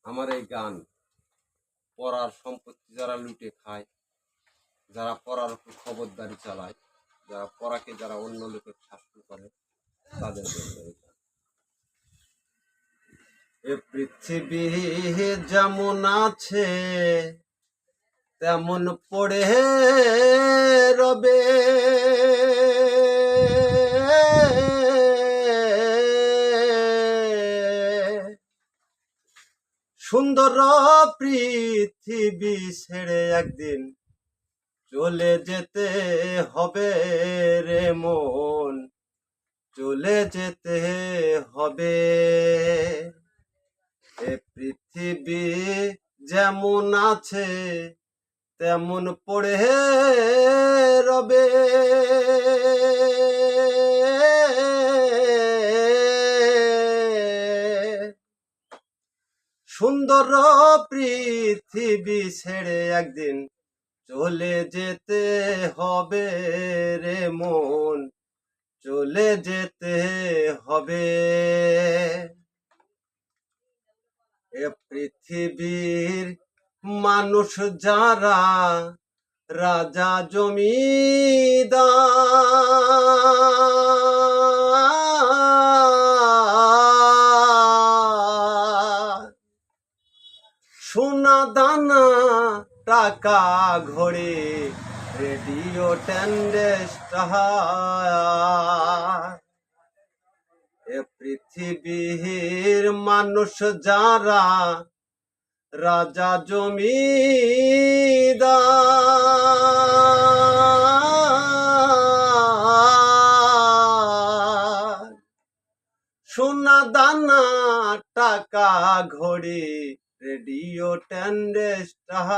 আমার এই গান পড়ার সম্পত্তি যারা লুটে খায়, যারা পড়ার উপর খবরদারি চালায়, যারা পড়াকে যারা অন্য লোকের শাসন করে, তাদের জন্য এই গান। এ পৃথিবী যেমন আছে তেমন পড়ে রবে, সুন্দর পৃথিবী ছেড়ে একদিন চলে যেতে হবে রে মন, চলে যেতে হবে। এ পৃথিবী যেমন আছে তেমন পড়ে রবে, সুন্দর পৃথিবী ছেড়ে একদিন চলে যেতে হবে রে মন, চলে যেতে হবে। এ পৃথিবীর মানুষ যারা রাজা জমিদার, সোনা দানা টাকা ঘড়ি রেডিও ট্যান্ডেস্টার। এ পৃথিবীর মানুষ যারা রাজা জমিদার, সোনা দানা টাকা ঘড়ি রেডিও ট্যান্ডেস্টার।